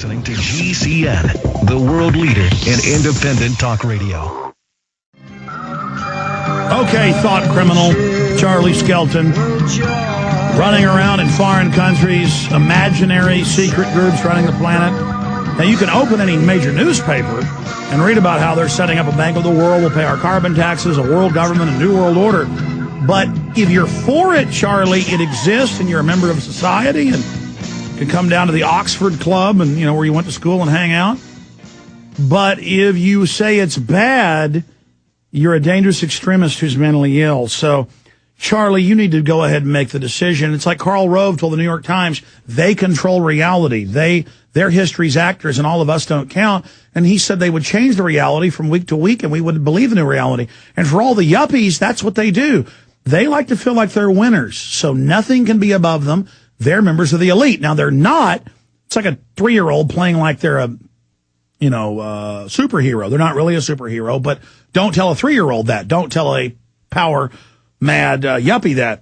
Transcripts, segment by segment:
listening to GCN, the world leader in independent talk radio. Okay, thought criminal Charlie Skelton running around in foreign countries, imaginary secret groups running the planet. Now, you can open any major newspaper and read about how they're setting up a bank of the world, we'll pay our carbon taxes, a world government, a new world order. But if you're for it, Charlie, it exists and you're a member of society and can come down to the Oxford Club and, you know, where you went to school and hang out. But if you say it's bad, you're a dangerous extremist who's mentally ill. So, Charlie, you need to go ahead and make the decision. It's like Karl Rove told the New York Times, they control reality. They're history's actors and all of us don't count. And he said they would change the reality from week to week and we would believe the new reality. And for all the yuppies, that's what they do. They like to feel like they're winners. So nothing can be above them. They're members of the elite. Now, they're not. It's like a 3-year-old playing like they're a superhero. They're not really a superhero, but don't tell a 3-year-old that. Don't tell a power-mad yuppie that.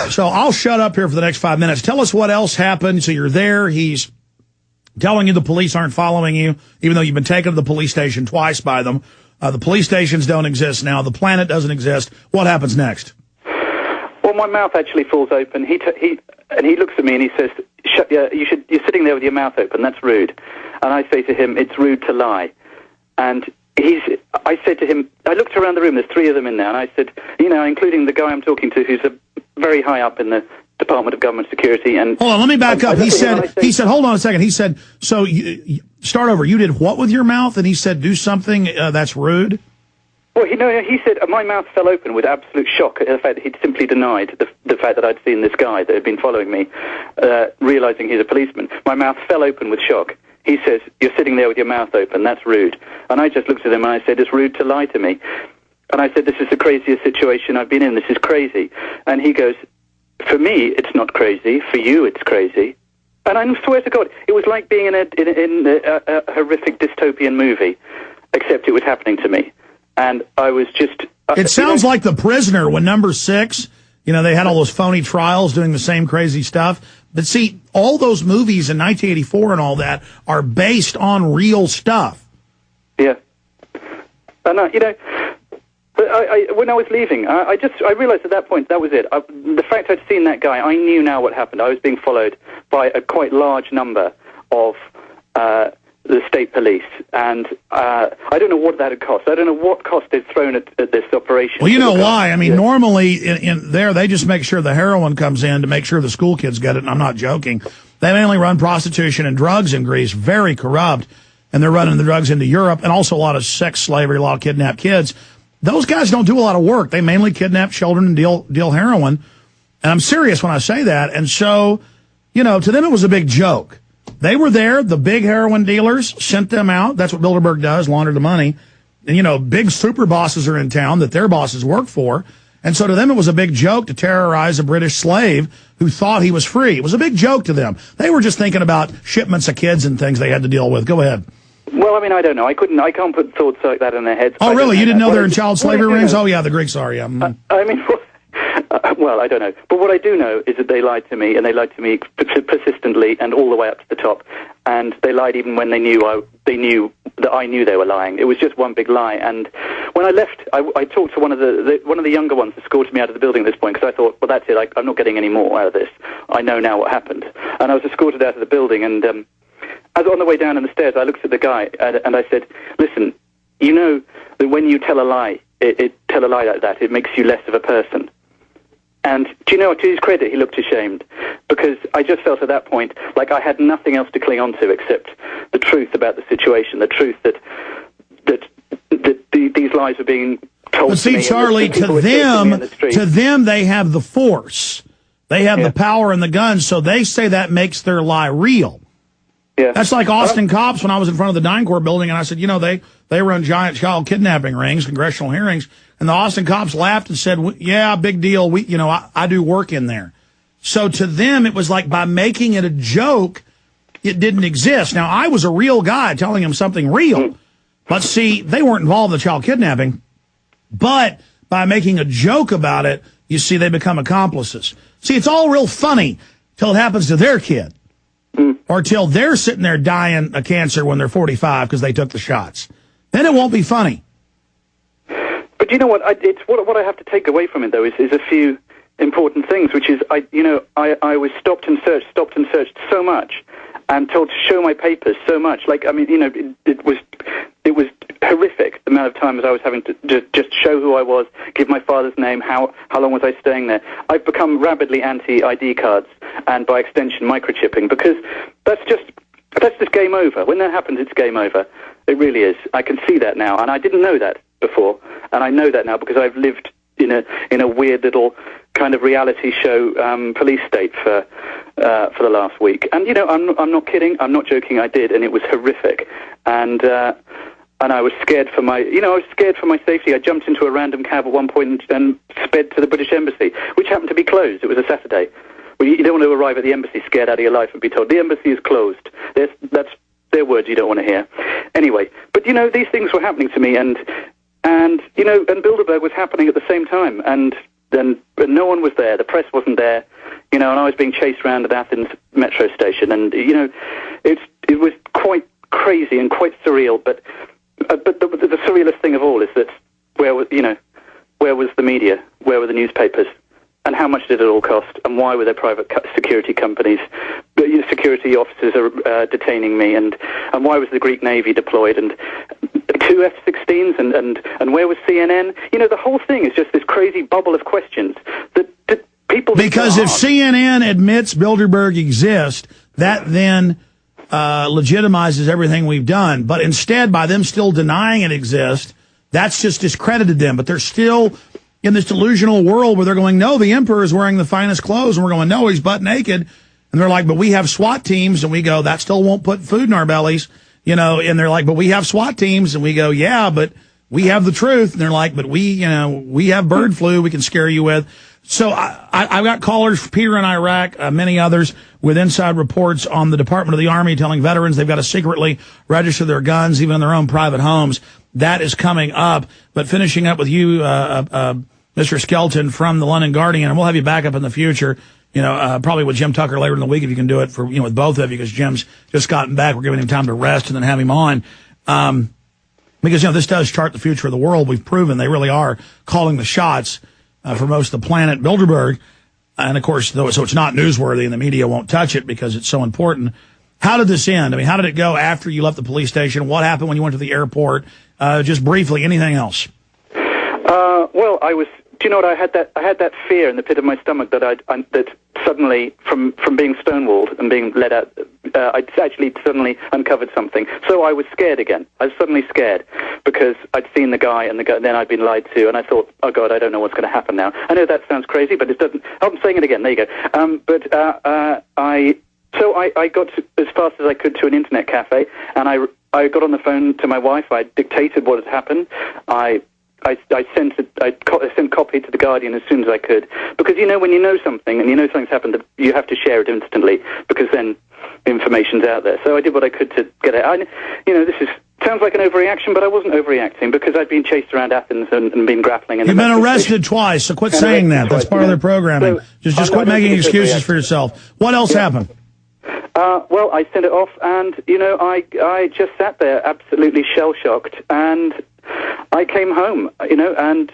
So I'll shut up here for the next 5 minutes. Tell us what else happened. So you're there. He's telling you the police aren't following you, even though you've been taken to the police station twice by them. The police stations don't exist now. The planet doesn't exist. What happens next? Well, my mouth actually falls open. He looks at me and he says, you're sitting there with your mouth open. That's rude. And I say to him, it's rude to lie. And I said to him, I looked around the room, there's 3 of them in there, and I said, including the guy I'm talking to who's very high up in the Department of Government Security. And hold on, let me back up. He said, hold on a second. He said, so you start over. You did what with your mouth? And he said, do something that's rude? Well, he said my mouth fell open with absolute shock at the fact that he'd simply denied the fact that I'd seen this guy that had been following me, realizing he's a policeman. My mouth fell open with shock. He says, you're sitting there with your mouth open, that's rude. And I just looked at him and I said, it's rude to lie to me. And I said, this is the craziest situation I've been in, this is crazy. And he goes, for me, it's not crazy, for you, it's crazy. And I swear to God, it was like being in a horrific dystopian movie, except it was happening to me. And I was just... it sounds like The Prisoner when number 6, they had all those phony trials doing the same crazy stuff. But see, all those movies in 1984 and all that are based on real stuff. Yeah. And, when I was leaving, I realized at that point that was it. The fact I'd seen that guy, I knew now what happened. I was being followed by a quite large number of the state police, and I don't know what that had cost. I don't know what cost they'd thrown at this operation. Well, you know why? I mean, normally in there, they just make sure the heroin comes in to make sure the school kids get it, and I'm not joking. They mainly run prostitution and drugs in Greece, very corrupt, and they're running the drugs into Europe, and also a lot of sex slavery, a lot of kidnapped kids. Those guys don't do a lot of work. They mainly kidnap children and deal heroin, and I'm serious when I say that. And so, to them it was a big joke. They were there. The big heroin dealers sent them out. That's what Bilderberg does, launder the money. And, big super bosses are in town that their bosses work for. And so to them, it was a big joke to terrorize a British slave who thought he was free. It was a big joke to them. They were just thinking about shipments of kids and things they had to deal with. Go ahead. Well, I mean, I don't know. I can't put thoughts like that in their heads. Oh, really? You didn't know they're in child slavery rings? Oh, yeah, the Greeks are, yeah. Well, I don't know. But what I do know is that they lied to me, and they lied to me persistently and all the way up to the top. And they lied even when they knew that I knew they were lying. It was just one big lie. And when I left, I talked to one of the younger ones who escorted me out of the building at this point, because I thought, well, that's it. I'm not getting any more out of this. I know now what happened. And I was escorted out of the building, and as on the way down in the stairs, I looked at the guy, and I said, listen, you know that when you tell a lie, tell a lie like that, it makes you less of a person. And do you know, to his credit, he looked ashamed, because I just felt at that point like I had nothing else to cling on to except the truth about the situation, the truth that these lies were being told but to me. See, Charlie, to them, they have the force. They have the power and the guns, so they say that makes their lie real. Yeah. That's like Austin cops when I was in front of the DynCorp building, and I said, they run giant child kidnapping rings, congressional hearings, and the Austin cops laughed and said, yeah, big deal. I do work in there. So to them, it was like by making it a joke, it didn't exist. Now, I was a real guy telling them something real. But see, they weren't involved in the child kidnapping. But by making a joke about it, you see, they become accomplices. See, it's all real funny till it happens to their kid. or till they're sitting there dying of cancer when they're 45 because they took the shots. Then it won't be funny. But you know what? It's what I have to take away from it, though, is a few important things, which is I was stopped and searched so much, and told to show my papers so much. Like, I mean, you know, it was horrific, the amount of times I was having to just show who I was, give my father's name, how long was I staying there. I've become rabidly anti-ID cards, and by extension microchipping, because that's just game over. When that happens, it's game over. It really is. I can see that now, and I didn't know that before, and I know that now because I've lived in a weird little kind of reality show police state for the last week. And you know, I'm not kidding, I'm not joking. I did, and it was horrific. And I was scared for my safety. I jumped into a random cab at one point and sped to the British Embassy, which happened to be closed. It was a Saturday. Well, you don't want to arrive at the embassy scared out of your life and be told the embassy is closed. That's their words you don't want to hear. Anyway, but you know, these things were happening to me, and you know, and Bilderberg was happening at the same time, and no one was there. The press wasn't there, you know, and I was being chased around at Athens metro station, and you know, it was quite crazy and quite surreal. But the surrealist thing of all is that where was the media? Where were the newspapers? And how much did it all cost? And why were there private security companies? Security officers are detaining me, and why was the Greek Navy deployed? And 2 F-16s, and where was CNN? You know, the whole thing is just this crazy bubble of questions that people... Because if CNN admits Bilderberg exists, that then legitimizes everything we've done. But instead, by them still denying it exists, that's just discredited them. But they're still in this delusional world where they're going, no, the emperor is wearing the finest clothes. And we're going, no, he's butt naked. And they're like, but we have SWAT teams. And we go, that still won't put food in our bellies. You know, and they're like, but we have SWAT teams. And we go, yeah, but we have the truth. And they're like, but we have bird flu we can scare you with. So I've got callers, Peter in Iraq, many others, with inside reports on the Department of the Army telling veterans they've got to secretly register their guns, even in their own private homes. That is coming up. But finishing up with you, Mr. Skelton from the London Guardian, and we'll have you back up in the future, you know, probably with Jim Tucker later in the week if you can do it for, you know, with both of you, because Jim's just gotten back. We're giving him time to rest and then have him on. Because, you know, this does chart the future of the world. We've proven they really are calling the shots for most of the planet. Bilderberg, and of course, so it's not newsworthy and the media won't touch it because it's so important. How did this end? I mean, how did it go after you left the police station? What happened when you went to the airport? Just briefly, anything else? Well, do you know what? I had that fear in the pit of my stomach that that suddenly, from being stonewalled and being let out, I'd actually suddenly uncovered something. So I was scared again. I was suddenly scared because I'd seen the guy, and then I'd been lied to, and I thought, oh God, I don't know what's going to happen now. I know that sounds crazy, but it doesn't. I'm saying it again. There you go. So I got as fast as I could to an internet cafe, and I got on the phone to my wife. I dictated what had happened. I sent copy to the Guardian as soon as I could, because you know, when you know something and you know something's happened, you have to share it instantly, because then information's out there. So I did what I could to get it. You know, this sounds like an overreaction, but I wasn't overreacting because I'd been chased around Athens and been grappling. You've been arrested twice, so quit saying that. That's part of their programming. So, just quit making excuses for yourself. What else happened? Well, I sent it off, and you know, I just sat there absolutely shell-shocked, and I came home, you know, and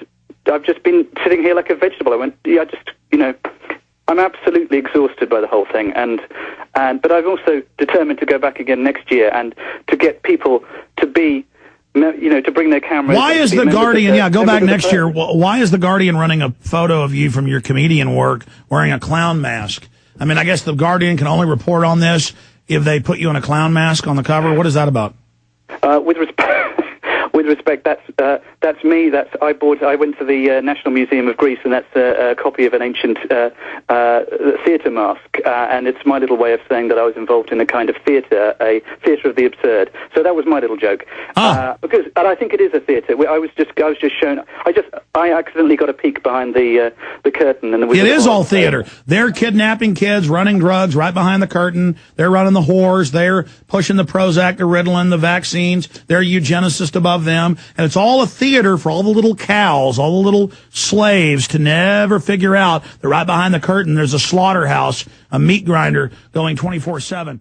I've just been sitting here like a vegetable. I'm absolutely exhausted by the whole thing, but I've also determined to go back again next year and to get people to be, you know, to bring their cameras. Why is the Guardian? Go back next year. Why is the Guardian running a photo of you from your comedian work wearing a clown mask? I mean, I guess the Guardian can only report on this if they put you in a clown mask on the cover. What is that about? With respect, that's me. I went to the National Museum of Greece, and that's a copy of an ancient theatre mask, and it's my little way of saying that I was involved in a kind of theatre, a theatre of the absurd. So that was my little joke. And I think it is a theatre. I was just shown. I accidentally got a peek behind the curtain, and it is all theatre. They're kidnapping kids, running drugs right behind the curtain. They're running the whores. They're pushing the Prozac, the Ritalin, the vaccines. They're eugenicists above them. And it's all a theater for all the little cows, all the little slaves to never figure out that right behind the curtain there's a slaughterhouse, a meat grinder going 24/7.